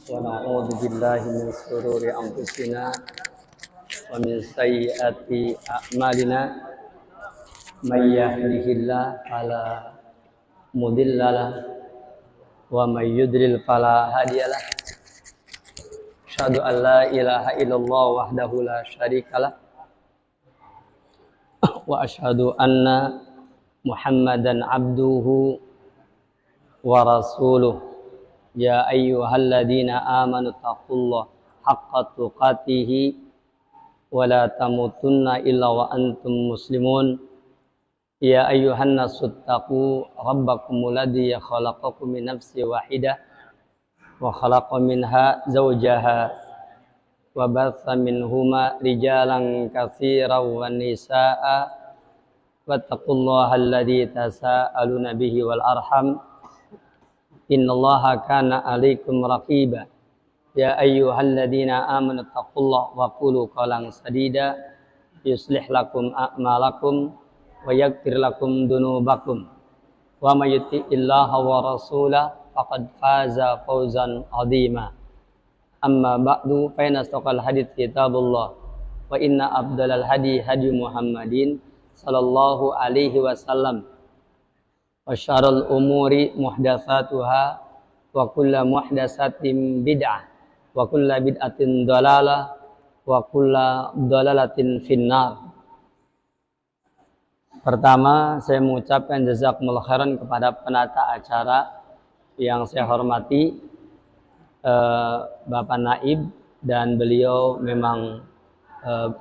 ونعوذ بالله من شرور أنفسنا ومن سيئات أعمالنا من يهده الله فلا مضل له ومن يضلل فلا هادي له أشهد أن لا إله إلا الله وحده لا شريك له وأشهد أن محمدا عبده ورسوله يا أيها الذين آمنوا اتقوا الله حق تقاته ولا تموتن إلا وأنتم مسلمون يا أيها الناس اتقوا ربكم الذي خلقكم من نفس واحدة وخلق منها زوجها وبث منهما رجالا كثيرا ونساء واتقوا الله الذي تساءلون به والأرحم إن الله كان عليكم رقيبا يا أيها الذين آمنوا اتقوا الله وقولوا قولا سديدا يصلح لكم أعمالكم ويغفر لكم ذنوبكم ومن يطع الله ورسوله فقد فاز فوزا عظيما أما بعد فإن أصدق الحديث كتاب الله وإن أفضل الهدي هدي محمد صلى الله عليه وسلم وشر الأمور محدثاتها وكل محدثة بدعة وكل بدعة ضلالة وكل ضلالة في النار. Pertama, saya mengucapkan jazakumullah khairan kepada penata acara yang saya hormati, Bapak Naib, dan beliau memang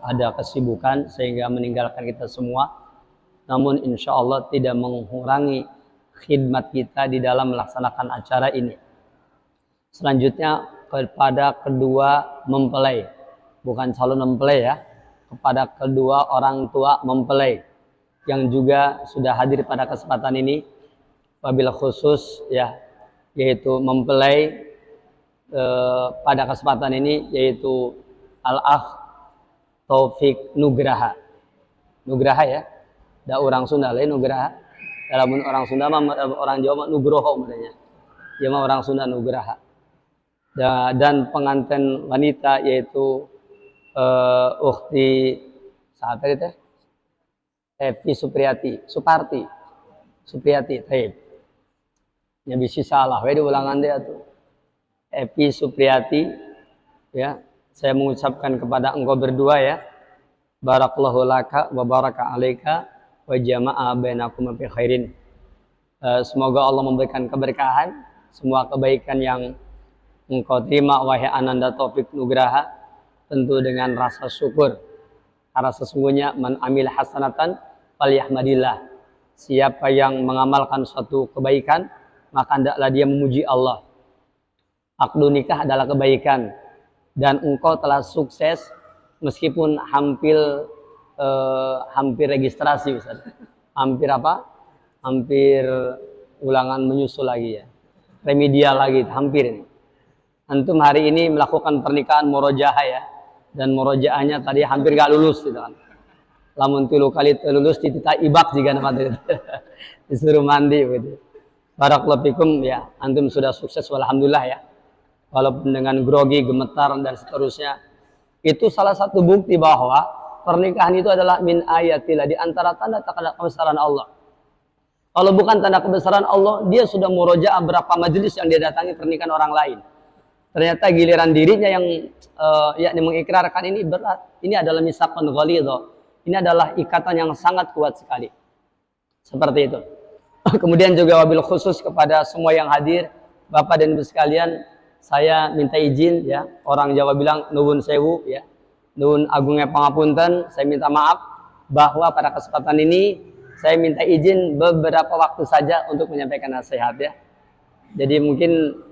ada kesibukan sehingga meninggalkan kita semua. Namun insya Allah tidak mengurangi khidmat kita di dalam melaksanakan acara ini. Selanjutnya kepada kedua mempelai, bukan calon mempelai ya, kepada kedua orang tua mempelai yang juga sudah hadir pada kesempatan ini, wabil khusus ya, yaitu mempelai pada kesempatan ini yaitu Al-Akh Taufik Nugraha. Nugraha ya, da orang Sunda lain Nugraha. Dalam orang Sunda orang Jawa Nugroho namanya. Dia mah orang Sunda Nugraha. Dan pengantin wanita yaitu Ukhti siapa itu? Evi Supriyati, taib. Nya bisa salah we diulangan dia tuh. Evi Supriyati ya. Saya mengucapkan kepada engkau berdua ya. Barakallahu laka wa baraka alaika wa jama'a bainakum fi khairin. Semoga Allah memberikan keberkahan, semua kebaikan yang engkau terima wahai Ananda Taufik Nugraha, tentu dengan rasa syukur. Karena sesungguhnya man amil hasanatan falyahmadillah. Siapa yang mengamalkan suatu kebaikan, maka hendaklah dia memuji Allah. Akdu nikah adalah kebaikan dan engkau telah sukses meskipun hampir registrasi Ustaz. Hampir ulangan menyusul lagi ya. Remedial lagi, hampir ini. Antum hari ini melakukan pernikahan murojaah ya. Dan murojaahnya tadi hampir gak lulus gitu kan. Lamun 3 kali lulus ditita ibak jika nama disuruh mandi gitu. Barakallahu fikum ya. Antum sudah sukses alhamdulillah ya. Walaupun dengan grogi, gemetar dan seterusnya. Itu salah satu bukti bahwa pernikahan itu adalah min ayatillah, di antara tanda-tanda kebesaran Allah. Kalau bukan tanda kebesaran Allah, dia sudah murojaah berapa majelis yang dia datangi pernikahan orang lain. Ternyata giliran dirinya yang yakni mengikrarkan ini berat. Ini adalah misaqun ghalidha. Ini adalah ikatan yang sangat kuat sekali. Seperti itu. Kemudian juga wabil khusus kepada semua yang hadir, Bapak dan Ibu sekalian, saya minta izin ya, orang Jawa bilang nuwun sewu ya. Nuhun agungnya pangapunten, saya minta maaf bahwa pada kesempatan ini saya minta izin beberapa waktu saja untuk menyampaikan nasihat ya. Jadi mungkin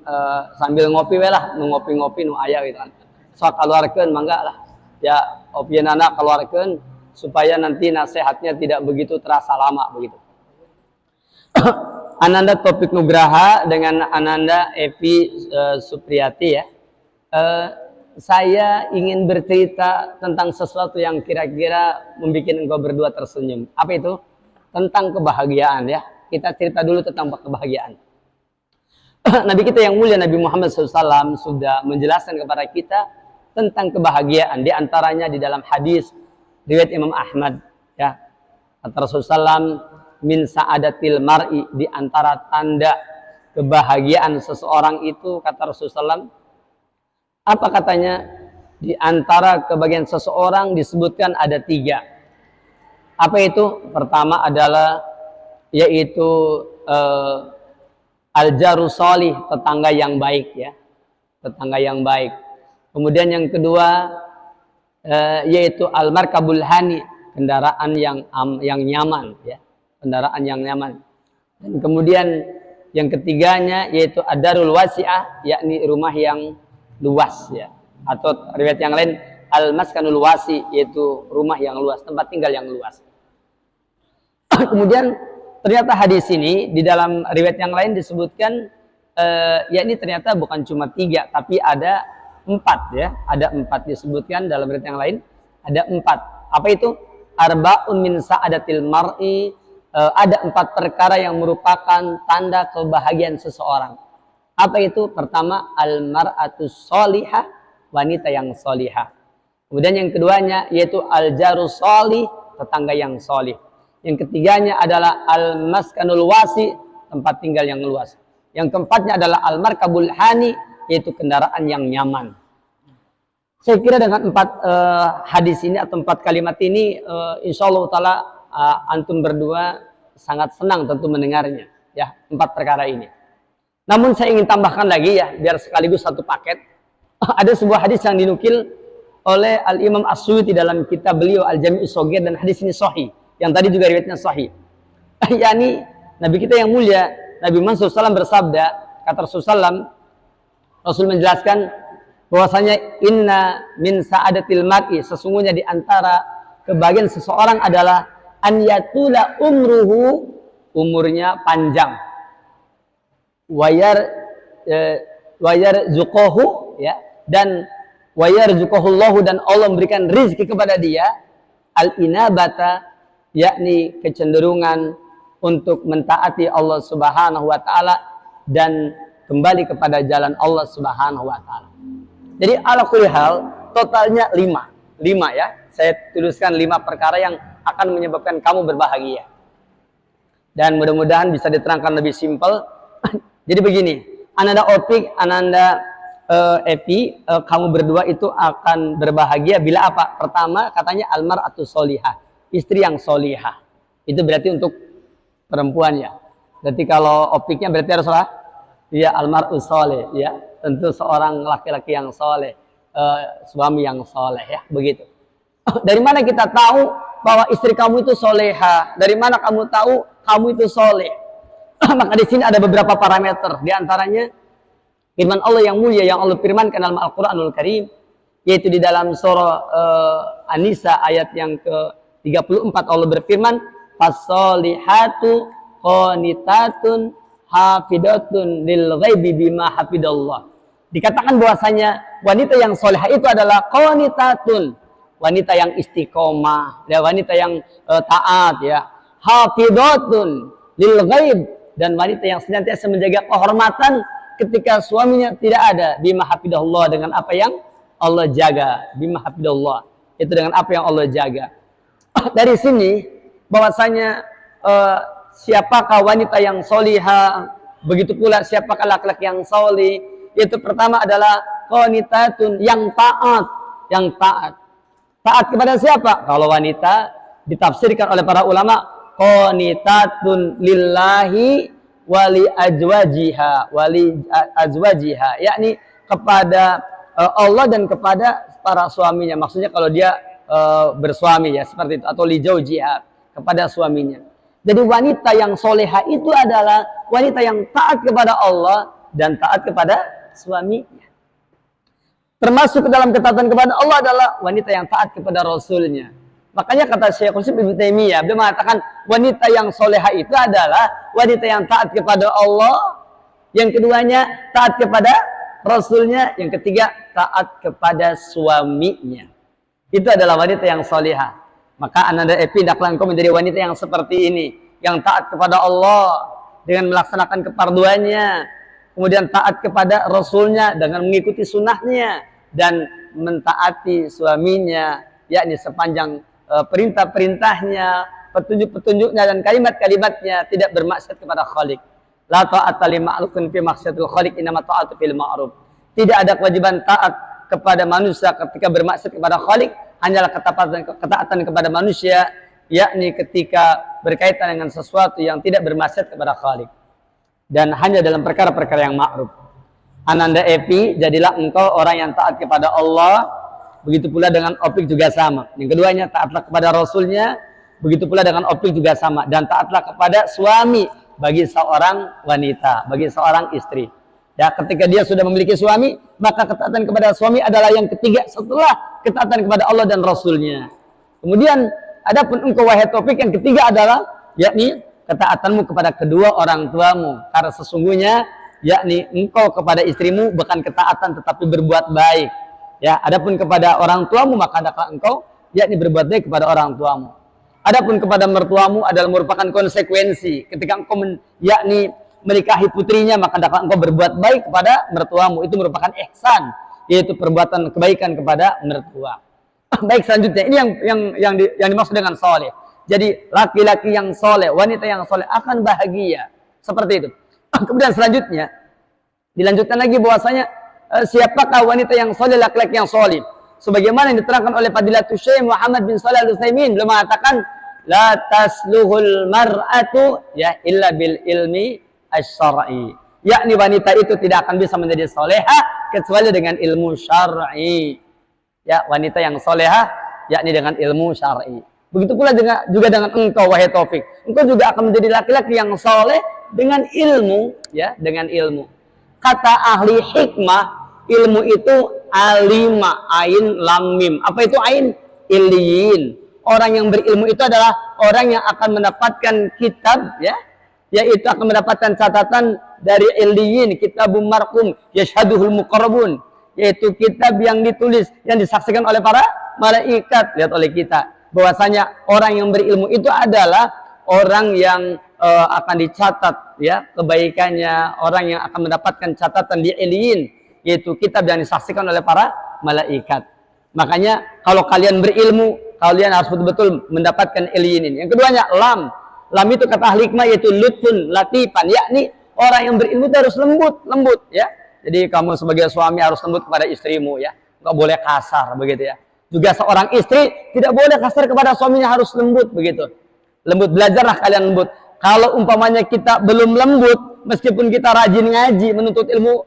sambil ngopi we lah, ngopi-ngopi nu aya gitu kan. Sok keluarkeun mangga lah. Ya, opieunana keluarkeun supaya nanti nasihatnya tidak begitu terasa lama begitu. Ananda Taufik Nugraha dengan Ananda Evi Supriyati ya. Saya ingin bercerita tentang sesuatu yang kira-kira membuat engkau berdua tersenyum. Apa itu? Tentang kebahagiaan ya. Kita cerita dulu tentang kebahagiaan. Nabi kita yang mulia Nabi Muhammad SAW sudah menjelaskan kepada kita tentang kebahagiaan. Di antaranya di dalam hadis riwayat Imam Ahmad, ya, kata Rasulullah SAW, min sa'adatil mar'i, di antara tanda kebahagiaan seseorang itu, kata Rasulullah SAW, apa katanya? Di antara kebahagiaan seseorang disebutkan ada 3. Apa itu? Pertama adalah yaitu al-jaru sholih, tetangga yang baik, ya, tetangga yang baik. Kemudian yang kedua yaitu al-markabul hani, kendaraan yang nyaman, ya, kendaraan yang nyaman. Dan kemudian yang ketiganya yaitu ad-darul wasi'ah, yakni rumah yang luas, ya, atau riwayat yang lain al-maskanul wasi, yaitu rumah yang luas, tempat tinggal yang luas. Kemudian ternyata hadis ini di dalam riwayat yang lain disebutkan yakni ternyata bukan cuma 3 tapi ada 4, ya, ada 4 disebutkan dalam riwayat yang lain, ada 4. Apa itu? Arba'un min sa'adatil mar'i, ada 4 perkara yang merupakan tanda kebahagiaan seseorang. Apa itu? Pertama, al-mar'atus sholihah, wanita yang sholihah. Kemudian yang keduanya yaitu al-jarus sholih, tetangga yang sholih. Yang ketiganya adalah al-maskanul wasi, tempat tinggal yang luas. Yang keempatnya adalah al-markabul hani, yaitu kendaraan yang nyaman. Saya kira dengan 4 hadis ini atau 4 kalimat ini, insya Allah ta'ala antum berdua sangat senang tentu mendengarnya, ya, 4 perkara ini. Namun saya ingin tambahkan lagi, ya, biar sekaligus satu paket. Ada sebuah hadis yang dinukil oleh Al-Imam As-Suyuti dalam kitab beliau Al-Jami' As-Shaghir, dan hadis ini sahih. Yang tadi juga riwayatnya sahih. yakni Nabi kita yang mulia Nabi Muhammad SAW bersabda, kata Rasulullah, Rasul menjelaskan bahwasanya inna min sa'adatil mar'i, sesungguhnya di antara kebahagiaan seseorang adalah an yatula umruhu, umurnya panjang, wayar zuqohu, ya, dan wayar zuqohullahu, dan Allah memberikan rizki kepada dia, al-inabata, yakni kecenderungan untuk mentaati Allah Subhanahu wa taala dan kembali kepada jalan Allah Subhanahu wa taala. Jadi ala kulli hal totalnya 5, ya. Saya tuliskan 5 perkara yang akan menyebabkan kamu berbahagia. Dan mudah-mudahan bisa diterangkan lebih simpel. Jadi begini, Ananda Opik, Ananda Epi, kamu berdua itu akan berbahagia bila apa? Pertama katanya almar'atu sholihah, istri yang sholihah. Itu berarti untuk perempuan, ya. Berarti kalau opiknya berarti haruslah ya almar'u sholih, ya, tentu seorang laki-laki yang sholih, suami yang sholih, ya, begitu. Dari mana kita tahu bahwa istri kamu itu sholihah? Dari mana kamu tahu kamu itu sholih? Maka di sini ada beberapa parameter. Di antaranya firman Allah yang mulia yang Allah firmankan dalam Al-Qur'anul Karim, yaitu di dalam surah An-Nisa ayat yang ke-34, Allah berfirman, "Fas-sholihatu qanitatun hafidatun lil ghaibi bima hafidallah." Dikatakan bahwasanya wanita yang sholihah itu adalah qanitatun, wanita yang istiqomah, ya, wanita yang taat, ya, hafidatun lil ghaib, dan wanita yang senantiasa menjaga kehormatan ketika suaminya tidak ada, bima hafidallah, dengan apa yang Allah jaga, bima hafidallah, itu dengan apa yang Allah jaga. Dari sini bahwasanya siapakah wanita yang solihah, begitu pula siapakah laki-laki yang solih. Itu pertama adalah qanitatun, yang taat, taat kepada siapa? Kalau wanita ditafsirkan oleh para ulama qanitatun lillahi wali azwajiha, yakni kepada Allah dan kepada para suaminya. Maksudnya kalau dia bersuami, ya, seperti itu, atau li zaujiha, kepada suaminya. Jadi wanita yang soleha itu adalah wanita yang taat kepada Allah dan taat kepada suaminya. Termasuk ke dalam ketaatan kepada Allah adalah wanita yang taat kepada Rasulnya. Makanya kata Syekhul Islam Ibnu Taimiyah, beliau mengatakan wanita yang soleha itu adalah wanita yang taat kepada Allah, yang keduanya taat kepada Rasulnya, yang ketiga taat kepada suaminya. Itu adalah wanita yang soleha. Maka Ananda Epi, hendaklah engkau menjadi wanita yang seperti ini, yang taat kepada Allah dengan melaksanakan keparduannya, kemudian taat kepada Rasulnya dengan mengikuti sunnahnya, dan mentaati suaminya, yakni sepanjang perintah-perintahnya, petunjuk-petunjuknya dan kalimat-kalimatnya, tidak bermaksud kepada Khaliq. La ta'ata li ma'rufin fi maksiatil Khaliq, innama ta'atu fil ma'ruf. Tidak ada kewajiban taat kepada manusia ketika bermaksud kepada Khaliq, hanyalah ketaatan kepada manusia, yakni ketika berkaitan dengan sesuatu yang tidak bermaksud kepada Khaliq, dan hanya dalam perkara-perkara yang ma'ruf. Ananda Evi, jadilah engkau orang yang taat kepada Allah, begitu pula dengan Opik juga sama. Yang keduanya, taatlah kepada Rasulnya, begitu pula dengan Opik juga sama. Dan taatlah kepada suami bagi seorang wanita, bagi seorang istri. Ya, ketika dia sudah memiliki suami, maka ketaatan kepada suami adalah yang ketiga setelah ketaatan kepada Allah dan Rasulnya. Kemudian, adapun engkau wahai Topik, yang ketiga adalah yakni ketaatanmu kepada kedua orang tuamu, karena sesungguhnya yakni engkau kepada istrimu bukan ketaatan tetapi berbuat baik. Ya, adapun kepada orang tuamu maka hendaklah engkau yakni berbuat baik kepada orang tuamu. Adapun kepada mertuamu adalah merupakan konsekuensi. Ketika engkau yakni menikahi putrinya, maka hendaklah engkau berbuat baik kepada mertuamu. Itu merupakan ihsan, yaitu perbuatan kebaikan kepada mertua. Baik, selanjutnya ini yang dimaksud dengan soleh. Jadi laki-laki yang soleh, wanita yang soleh akan bahagia. Seperti itu. Kemudian selanjutnya dilanjutkan lagi bahwasanya siapakah wanita yang soleh, laki-laki yang soleh, sebagaimana yang diterangkan oleh Fadilatul Syekh Muhammad bin Shalih Al-Utsaimin, beliau mengatakan la tasluhul mar'atu ya illa bil ilmi asy-syar'i, yakni wanita itu tidak akan bisa menjadi soleha kecuali dengan ilmu syar'i. Ya, wanita yang soleha yakni dengan ilmu syar'i. Begitu pula juga dengan engkau wahai Taufik, engkau juga akan menjadi laki-laki yang soleh dengan ilmu, ya, dengan ilmu. Kata ahli hikmah, ilmu itu alima, ain, lam, mim. Apa itu ain? Iliyin. Orang yang berilmu itu adalah orang yang akan mendapatkan kitab, ya, yaitu akan mendapatkan catatan dari iliyin, kitabum marqum, yashhaduhul muqarrabun, yaitu kitab yang ditulis, yang disaksikan oleh para malaikat, lihat oleh kita. Bahwasanya orang yang berilmu itu adalah orang yang akan dicatat, ya, kebaikannya, orang yang akan mendapatkan catatan di iliyin, yaitu kitab yang disaksikan oleh para malaikat. Makanya kalau kalian berilmu, kalian harus betul-betul mendapatkan iliyin ini. Yang keduanya lam. Lam itu kata ahli hikmah yaitu lutfun latifan, yakni orang yang berilmu itu harus lembut, ya. Jadi kamu sebagai suami harus lembut kepada istrimu, ya. Enggak boleh kasar begitu, ya. Juga seorang istri tidak boleh kasar kepada suaminya, harus lembut begitu. Lembut, belajarlah kalian lembut. Kalau umpamanya kita belum lembut, meskipun kita rajin ngaji, menuntut ilmu,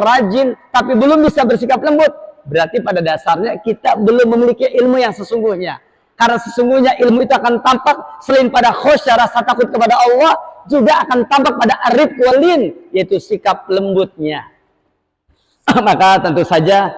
rajin, tapi belum bisa bersikap lembut, berarti pada dasarnya kita belum memiliki ilmu yang sesungguhnya. Karena sesungguhnya ilmu itu akan tampak selain pada khusyuk, rasa takut kepada Allah, juga akan tampak pada arif walin, yaitu sikap lembutnya. Maka tentu saja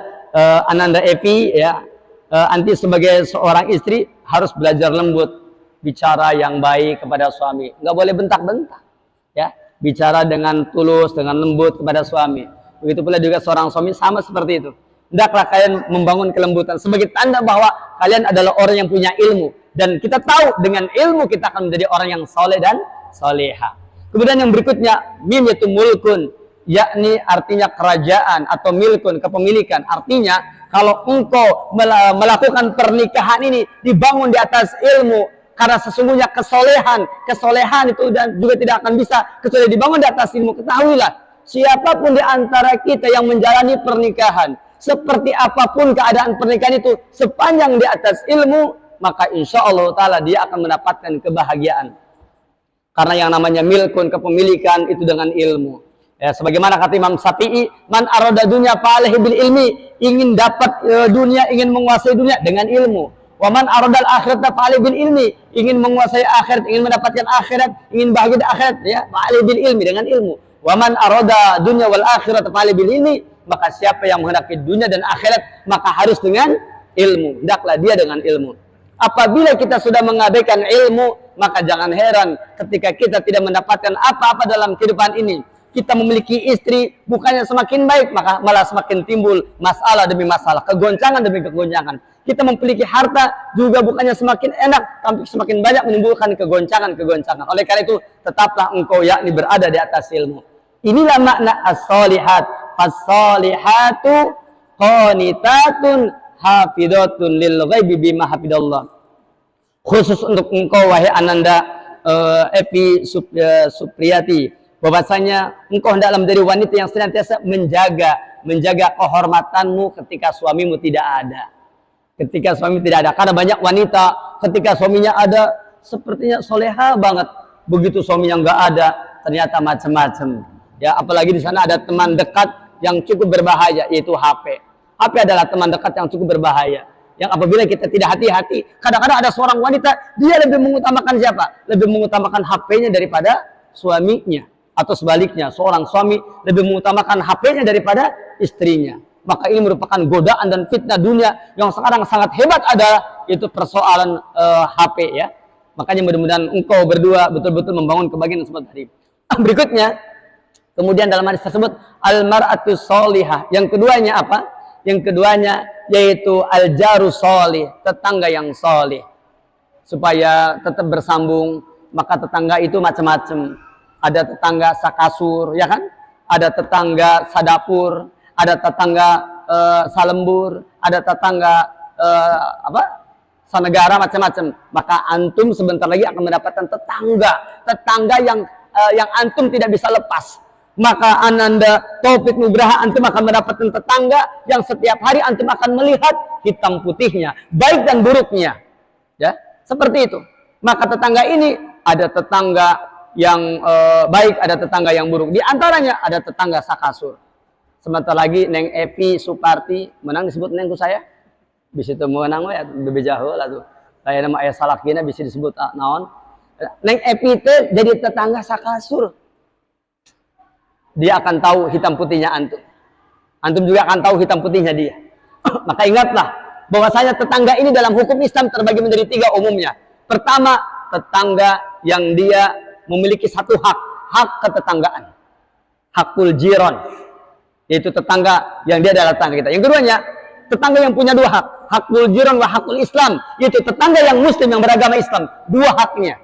Ananda Evi, ya, anti sebagai seorang istri harus belajar lembut, bicara yang baik kepada suami, nggak boleh bentak-bentak, ya, bicara dengan tulus, dengan lembut kepada suami. Begitu pula juga seorang suami sama seperti itu. Hendaklah kalian membangun kelembutan sebagai tanda bahwa kalian adalah orang yang punya ilmu, dan kita tahu dengan ilmu kita akan menjadi orang yang soleh dan soleha. Kemudian yang berikutnya mim, yaitu mulkun, yakni artinya kerajaan atau milkun, kepemilikan. Artinya kalau engkau melakukan pernikahan ini dibangun di atas ilmu, karena sesungguhnya kesolehan itu dan juga tidak akan bisa kecuali dibangun di atas ilmu. Ketahuilah, siapapun di antara kita yang menjalani pernikahan, seperti apapun keadaan pernikahan itu, sepanjang di atas ilmu, maka insya Allah Ta'ala dia akan mendapatkan kebahagiaan. Karena yang namanya milkun, kepemilikan, itu dengan ilmu. Ya, sebagaimana kata Imam Syafi'i, man arada dunya fa'alaihi bil ilmi, ingin dapat dunia, ingin menguasai dunia dengan ilmu. Waman aradal akhirat fa'alaihi bil ilmi, ingin menguasai akhirat, ingin mendapatkan akhirat, ingin bahagia di akhirat, ya, fa'alaihi bil ilmi, dengan ilmu. Waman arada dunya wal akhirat fa'alaihi bil ilmi, maka siapa yang menghendaki dunia dan akhirat maka harus dengan ilmu. Hendaklah dia dengan ilmu. Apabila kita sudah mengabaikan ilmu, maka jangan heran ketika kita tidak mendapatkan apa-apa dalam kehidupan ini. Kita memiliki istri bukannya semakin baik, maka malah semakin timbul masalah demi masalah, kegoncangan demi kegoncangan. Kita memiliki harta juga bukannya semakin enak, tapi semakin banyak menimbulkan kegoncangan-kegoncangan. Oleh karena itu, tetaplah engkau yakni berada di atas ilmu. Inilah makna as-solihat. As-solihatu qanitatun hafidhatun lil ghaibi bima hafidallah. Khusus untuk engkau wahai Ananda Evi Supriyati, bahwasanya engkau hendaklah menjadi wanita yang senantiasa menjaga kehormatanmu ketika suamimu tidak ada. Ketika suami tidak ada, karena banyak wanita ketika suaminya ada sepertinya soleha banget, begitu suaminya nggak ada ternyata macam-macam. Ya, apalagi di sana ada teman dekat yang cukup berbahaya, yaitu HP. HP adalah teman dekat yang cukup berbahaya. Yang apabila kita tidak hati-hati, kadang-kadang ada seorang wanita, dia lebih mengutamakan siapa? Lebih mengutamakan HP-nya daripada suaminya. Atau sebaliknya, seorang suami lebih mengutamakan HP-nya daripada istrinya. Maka ini merupakan godaan dan fitnah dunia yang sekarang sangat hebat adalah itu persoalan HP ya. Makanya mudah-mudahan engkau berdua betul-betul membangun kebahagiaan seperti tadi. Berikutnya, kemudian dalam hadis tersebut al-mar'atu sholihah. Yang keduanya apa? Yang keduanya yaitu al-jaru sholih, tetangga yang sholih. Supaya tetap bersambung, maka tetangga itu macam-macam. Ada tetangga sakasur, ya kan? Ada tetangga sadapur, ada tetangga salembur, ada tetangga sanegara, macam-macam. Maka antum sebentar lagi akan mendapatkan tetangga yang antum tidak bisa lepas. Maka Ananda Taufik Nugraha, antum akan mendapatkan tetangga yang setiap hari antum akan melihat hitam putihnya, baik dan buruknya. Ya, seperti itu. Maka tetangga ini ada tetangga yang baik, ada tetangga yang buruk. Di antaranya ada tetangga sakasur. Sebentar lagi Neng Evi Suparti menang disebut nengku saya. Bisa itu menang ya lebih jauh lah tuh. Saya nama ayah salakina bisa disebut naon. Neng Evi itu jadi tetangga sakasur. Dia akan tahu hitam putihnya antum. Antum juga akan tahu hitam putihnya dia. Maka ingatlah bahwasanya tetangga ini dalam hukum Islam terbagi menjadi 3 umumnya. Pertama, tetangga yang dia memiliki satu hak ketetanggaan. Hakul jiron, yaitu tetangga yang dia adalah tetangga kita. Yang keduanya, tetangga yang punya 2 hak. Hakul jiron wa hakul Islam, yaitu tetangga yang muslim yang beragama Islam. 2 haknya.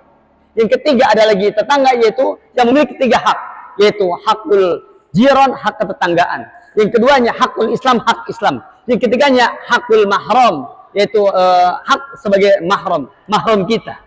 Yang ketiga ada lagi tetangga yaitu yang memiliki 3 hak. Yaitu hakul jiron, hak ketetanggaan. Yang keduanya hakul Islam, hak Islam. Yang ketiganya hakul mahram, yaitu hak sebagai mahram kita.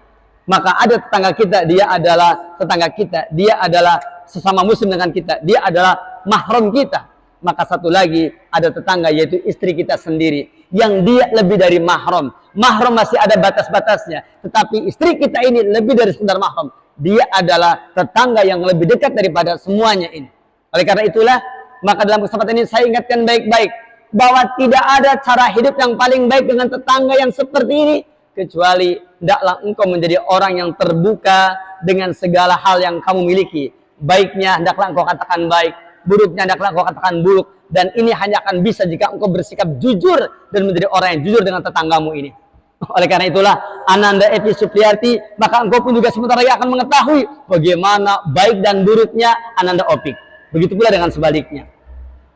Maka ada tetangga kita, dia adalah tetangga kita, dia adalah sesama muslim dengan kita, dia adalah mahram kita. Maka satu lagi ada tetangga yaitu istri kita sendiri, yang dia lebih dari mahram. Mahram masih ada batas-batasnya, tetapi istri kita ini lebih dari sekedar mahram. Dia adalah tetangga yang lebih dekat daripada semuanya ini. Oleh karena itulah, maka dalam kesempatan ini saya ingatkan baik-baik bahwa tidak ada cara hidup yang paling baik dengan tetangga yang seperti ini, kecuali hendaklah engkau menjadi orang yang terbuka dengan segala hal yang kamu miliki. Baiknya hendaklah engkau katakan baik, buruknya hendaklah engkau katakan buruk. Dan ini hanya akan bisa jika engkau bersikap jujur dan menjadi orang yang jujur dengan tetanggamu ini. Oleh karena itulah Ananda Evi Supriyati, maka engkau pun juga sebentar lagi akan mengetahui bagaimana baik dan buruknya Ananda Opik. Begitu pula dengan sebaliknya.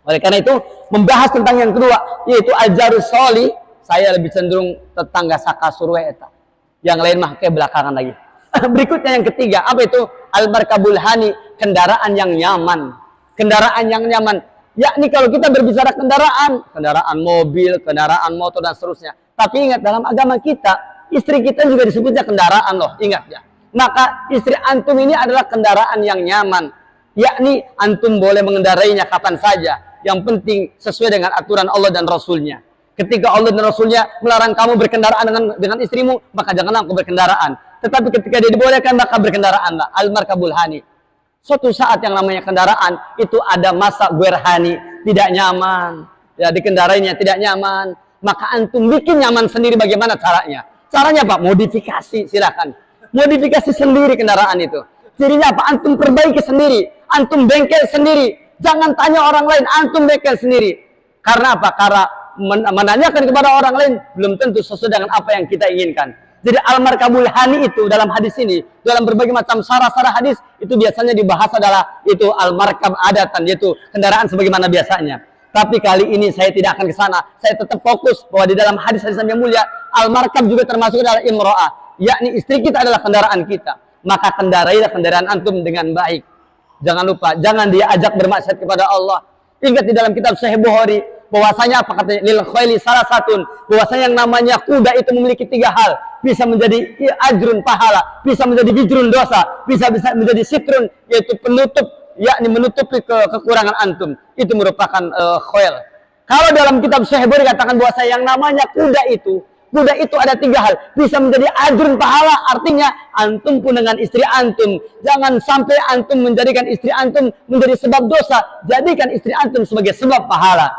Oleh karena itu, membahas tentang yang kedua, yaitu al-jarus sholih, saya lebih cenderung tetangga sakasur eta. Yang lain mah kayak belakangan lagi. Berikutnya yang ketiga, apa itu? Al-markabul hani, kendaraan yang nyaman. Kendaraan yang nyaman. Yakni kalau kita berbicara kendaraan mobil, kendaraan motor dan seterusnya. Tapi ingat, dalam agama kita, istri kita juga disebutnya kendaraan loh, ingat ya. Maka istri antum ini adalah kendaraan yang nyaman. Yakni antum boleh mengendarainya kapan saja. Yang penting sesuai dengan aturan Allah dan Rasulnya. Ketika Allah dan Rasulnya melarang kamu berkendaraan dengan istrimu, maka janganlah kamu berkendaraan. Tetapi ketika dia dibolehkan, maka berkendaraanlah. Al-markabul hani. Suatu saat yang namanya kendaraan, itu ada masa guerhani, tidak nyaman. Ya, dikendarainya tidak nyaman. Maka antum bikin nyaman sendiri. Bagaimana caranya? Caranya apa? Modifikasi, silakan. Modifikasi sendiri kendaraan itu. Cirinya apa? Antum perbaiki sendiri. Antum bengkel sendiri. Jangan tanya orang lain, antum bengkel sendiri. Karena apa? Karena menanyakan kepada orang lain belum tentu sesuai dengan apa yang kita inginkan. Jadi al-markabul hani itu dalam hadis ini, dalam berbagai macam syarah-syarah hadis, itu biasanya dibahas adalah itu al-markab adatan, yaitu kendaraan sebagaimana biasanya. Tapi kali ini saya tidak akan ke sana. Saya tetap fokus bahwa di dalam hadis-hadis yang mulia, al-markab juga termasuk adalah imro'ah, yakni istri kita adalah kendaraan kita. Maka kendarailah kendaraan antum dengan baik. Jangan lupa, jangan dia ajak bermaksiat kepada Allah. Ingat di dalam kitab Sahih Bukhari, bahwasanya apa katanya? Lil khayli salah satun, bahwasanya yang namanya kuda itu memiliki 3 hal. Bisa menjadi ajrun pahala, bisa menjadi bijrun dosa, bisa menjadi sitrun, yaitu penutup, yakni menutupi kekurangan antum. Itu merupakan khayl. Kalau dalam kitab Sahih Bukhari katakan bahwasanya yang namanya kuda itu ada 3 hal. Bisa menjadi ajrun pahala, artinya antum pun dengan istri antum. Jangan sampai antum menjadikan istri antum menjadi sebab dosa. Jadikan istri antum sebagai sebab pahala.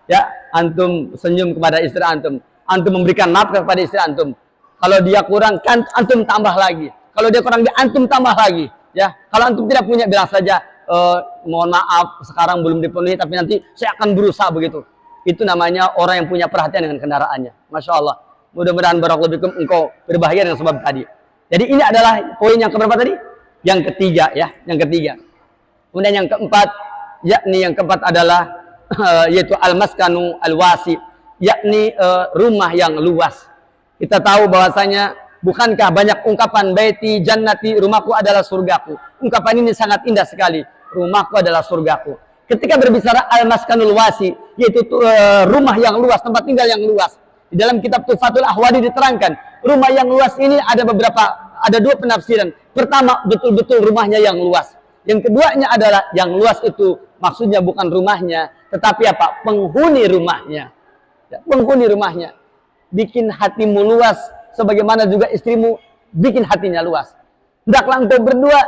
Ya, antum senyum kepada istri antum. Antum memberikan nafkah kepada istri antum. Kalau dia kurang, kan antum tambah lagi. Kalau dia kurang, antum tambah lagi. Ya, kalau antum tidak punya, bilang saja, mohon maaf, sekarang belum dipenuhi, tapi nanti saya akan berusaha begitu. Itu namanya orang yang punya perhatian dengan kendaraannya. Masya Allah. Mudah-mudahan barakallahu fikum engkau berbahagia dengan sebab tadi. Jadi ini adalah poin yang keberapa tadi? Yang ketiga ya, yang ketiga. Kemudian yang keempat, yakni yang keempat adalah yaitu al-maskanu al-wasi, yakni rumah yang luas. Kita tahu bahwasanya bukankah banyak ungkapan baiti jannati, rumahku adalah surgaku. Ungkapan ini sangat indah sekali. Rumahku adalah surgaku. Ketika berbicara al-maskanul wasi, yaitu rumah yang luas, tempat tinggal yang luas. Di dalam kitab Tuhfatul Ahwadi diterangkan, rumah yang luas ini ada 2 penafsiran. Pertama, betul-betul rumahnya yang luas. Yang keduanya adalah yang luas itu maksudnya bukan rumahnya, tetapi apa? Penghuni rumahnya. Ya, penghuni rumahnya. Bikin hatimu luas, sebagaimana juga istrimu bikin hatinya luas. Hendaklah engkau berdua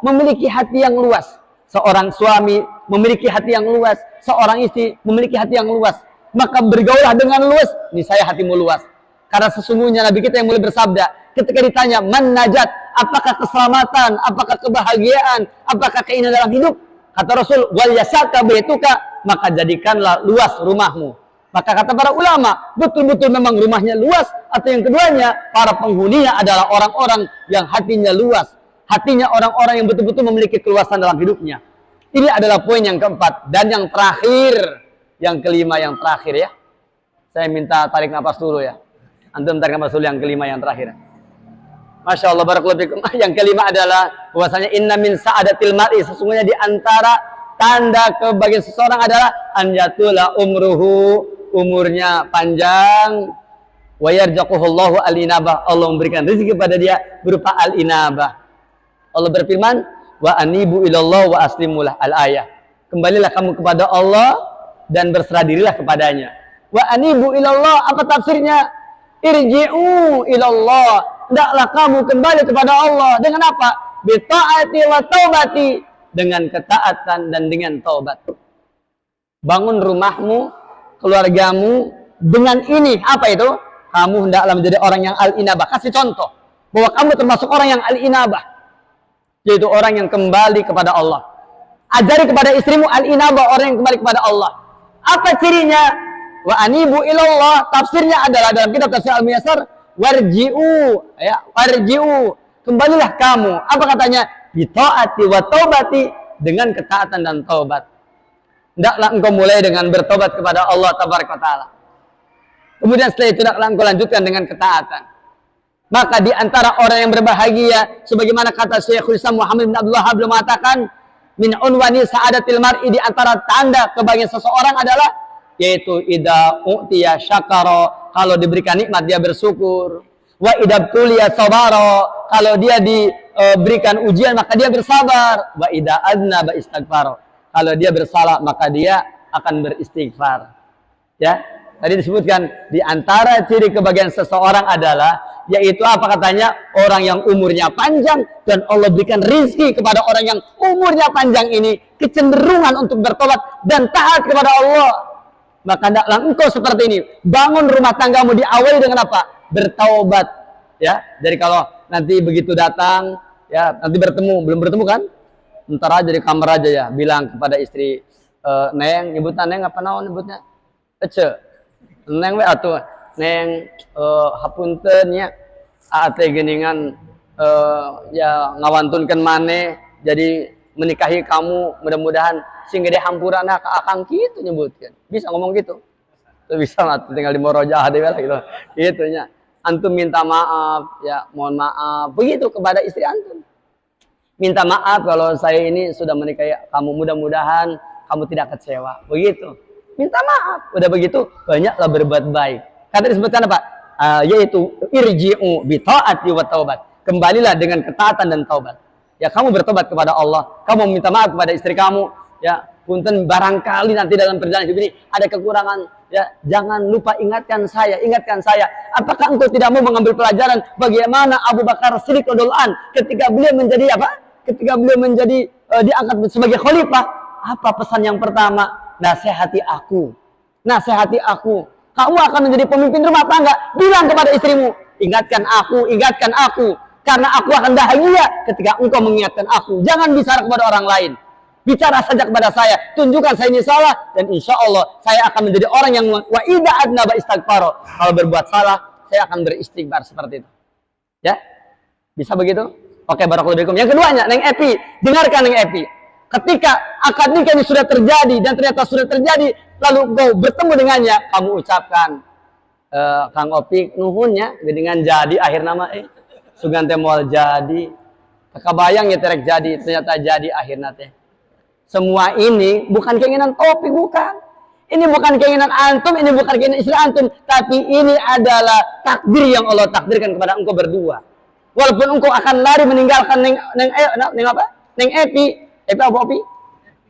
memiliki hati yang luas. Seorang suami memiliki hati yang luas, seorang istri memiliki hati yang luas. Maka bergaulah dengan luas, niscaya hatimu luas. Karena sesungguhnya Nabi kita yang mulai bersabda, ketika ditanya, man najat, apakah keselamatan, apakah kebahagiaan, apakah keindahan dalam hidup? Kata Rasul, wal yasaka baituka, maka jadikanlah luas rumahmu. Maka kata para ulama, betul-betul memang rumahnya luas, atau yang keduanya, para penghuninya adalah orang-orang yang hatinya luas. Hatinya orang-orang yang betul-betul memiliki keluasan dalam hidupnya. Ini adalah poin yang keempat. Dan yang terakhir, yang kelima, yang terakhir ya. Saya minta tarik nafas dulu ya. Antum tarik nafas dulu yang kelima, yang terakhir. Masya Allah, barakallahu fikum. Yang kelima adalah bahwasanya inna min sa'adatil mar'i, sesungguhnya di antara tanda kebahagiaan seseorang adalah an yatula umruhu, umurnya panjang, wa yarzaquhullahu al-inabah, Allah memberikan rezeki kepada dia berupa al-inabah. Allah berfirman, wa anibu ilallah wa aslimulah, al-ayah. Kembalilah kamu kepada Allah dan berserah dirilah kepadanya. Wa anibu ilallah, apa tafsirnya? Irji'u ilallah, hendaklah kamu kembali kepada Allah dengan apa? Bi ta'ati wa taubati, dengan ketaatan dan dengan taubat. Bangun rumahmu, keluargamu dengan ini, apa itu? Kamu hendaklah menjadi orang yang al-inabah. Kasih contoh bahwa kamu termasuk orang yang al-inabah, yaitu orang yang kembali kepada Allah. Ajari kepada istrimu al-inabah, orang yang kembali kepada Allah. Apa cirinya? Wa anibu ilallah, tafsirnya adalah dalam kitab tafsir Al-Muyassar, warji'u, ya, warji'u, kembalilah kamu. Apa katanya? Bi ta'ati wa taubati, dengan ketaatan dan taubat. Hendaklah engkau mulai dengan bertobat kepada Allah tabaraka taala. Kemudian setelah itu hendaklah engkau lanjutkan dengan ketaatan. Maka di antara orang yang berbahagia, sebagaimana kata Syekhul Islam Muhammad bin Abdullah Wahhab mengatakan, min unwani sa'adatil mar'i, di antara tanda kebahagiaan seseorang adalah yaitu idza u'tiya syakara, kalau diberikan nikmat dia bersyukur, wa idza tuliya sabara, kalau dia diberikan ujian maka dia bersabar, wa idza aznaba istighfar, kalau dia bersalah maka dia akan beristighfar. Ya, tadi disebutkan di antara ciri kebahagiaan seseorang adalah yaitu apa katanya? Orang yang umurnya panjang dan Allah berikan rizki kepada orang yang umurnya panjang ini kecenderungan untuk bertobat dan taat kepada Allah. Maka hendaklah engkau seperti ini. Bangun rumah tanggamu diawali dengan apa? Bertaubat. Ya, jadi kalau nanti begitu datang, ya nanti bertemu, belum bertemu kan? Ntar aja di kamar aja ya, bilang kepada istri, Neng, nyebutnya Neng apa naon nyebutnya? Ece, Neng we atuh. Neng hapunten nya ate geningan ya ngawantunkeun maneh jadi menikahi kamu, mudah-mudahan sing gede hampurana ka akang kitu nyebutkeun. Bisa ngomong gitu. Tuh bisa mah tinggal di murojaah dewe lah gitu. Gitu nya. Antum minta maaf, ya mohon maaf. Begitu kepada istri antum. Minta maaf kalau saya ini sudah menikahi kamu, mudah-mudahan kamu tidak kecewa. Begitu. Minta maaf. Udah begitu, banyaklah berbuat baik. Kata disebutkan apa? Yaitu irji'u bi ta'ati wa taubat. Kembalilah dengan ketaatan dan taubat. Ya, kamu bertobat kepada Allah, kamu minta maaf kepada istri kamu, ya, punten barangkali nanti dalam perjalanan hidup ini ada kekurangan, ya, jangan lupa ingatkan saya, ingatkan saya. Apakah engkau tidak mau mengambil pelajaran bagaimana Abu Bakar Siddiq radhiyallahu an ketika beliau menjadi apa? Ketika beliau menjadi diangkat sebagai khalifah, apa pesan yang pertama? Nasihati aku. Nasihati aku. Kamu akan menjadi pemimpin rumah tangga, bilang kepada istrimu, ingatkan aku, ingatkan aku. Karena aku akan bahagia ketika engkau mengingatkan aku. Jangan bicara kepada orang lain. Bicara saja kepada saya. Tunjukkan saya ini salah. Dan insya Allah saya akan menjadi orang yang wa idza adnaba istighfaro. Kalau berbuat salah, saya akan beristighfar seperti itu. Ya? Bisa begitu? Oke, barakallahu fikum. Yang keduanya, Neng Epi. Dengarkan Neng Epi. Ketika akad nikah ini sudah terjadi dan ternyata sudah terjadi, lalu kau bertemu dengannya, kamu ucapkan, Kang Opik nuhunnya dengan jadi akhir nama Sugante moal jadi, kebayang ya terek jadi, ternyata jadi akhirnya teh. Semua ini bukan keinginan Topik, bukan. Ini bukan keinginan antum, ini bukan keinginan istri antum, tapi ini adalah takdir yang Allah takdirkan kepada engkau berdua. Walaupun engkau akan lari meninggalkan Neng Epi apa Opi?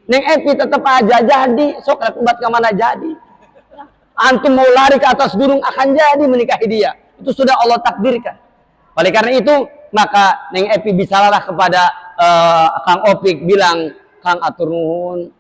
Neng Epi tetap aja jadi, sok tempat ke mana jadi. Antum mau lari ke atas gunung akan jadi menikahi dia. Itu sudah Allah takdirkan. Oleh karena itu, maka Neng Epi bicaralah kepada Kang Opik, bilang, Kang atur nuhun,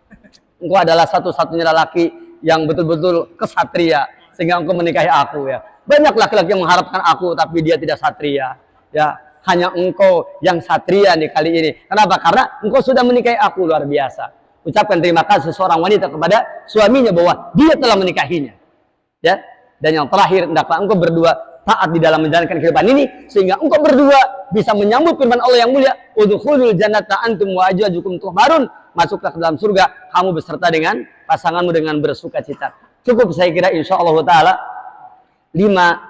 engkau adalah satu-satunya lelaki yang betul-betul kesatria, sehingga engkau menikahi aku, ya. Banyak laki-laki yang mengharapkan aku, tapi dia tidak satria, ya. Hanya engkau yang satria nih kali ini. Kenapa? Karena engkau sudah menikahi aku, luar biasa. Ucapkan terima kasih seorang wanita kepada suaminya bahwa dia telah menikahinya, ya. Dan yang terakhir, hendaklah engkau berdua taat di dalam menjalankan kehidupan ini sehingga engkau berdua bisa menyambut firman Allah yang mulia, udkhulul jannata antum wa azwajukum tuhbarun, masuklah ke dalam surga kamu beserta dengan pasanganmu dengan bersukacita. Cukup saya kira insyaallah taala 5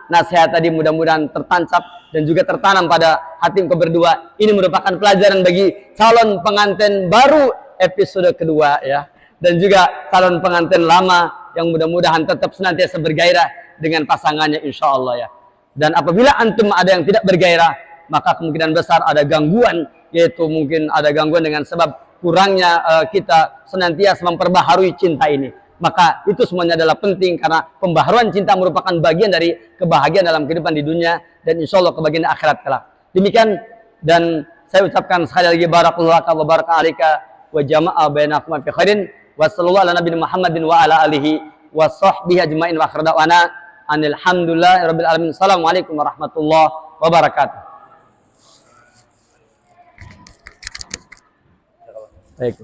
nasihat tadi mudah-mudahan tertancap dan juga tertanam pada hati engkau berdua. Ini merupakan pelajaran bagi calon pengantin baru episode kedua, ya, dan juga calon pengantin lama yang mudah-mudahan tetap senantiasa bergairah dengan pasangannya insyaallah, ya. Dan apabila antum ada yang tidak bergairah, maka kemungkinan besar ada gangguan, yaitu mungkin ada gangguan dengan sebab kurangnya kita senantiasa memperbaharui cinta ini. Maka itu semuanya adalah penting karena pembaharuan cinta merupakan bagian dari kebahagiaan dalam kehidupan di dunia dan insya Allah kebahagiaan akhirat kelak. Demikian, dan saya ucapkan sekali lagi barakallahu wa baraka'alika wa jama'a bainakum fi khairin wa sallallahu ala nabiyina Muhammadin wa ala alihi wa sahbihi ajma'in wa akhir da'wana alhamdulillahi rabbil alamin. Assalamualaikum warahmatullahi wabarakatuh. Baik.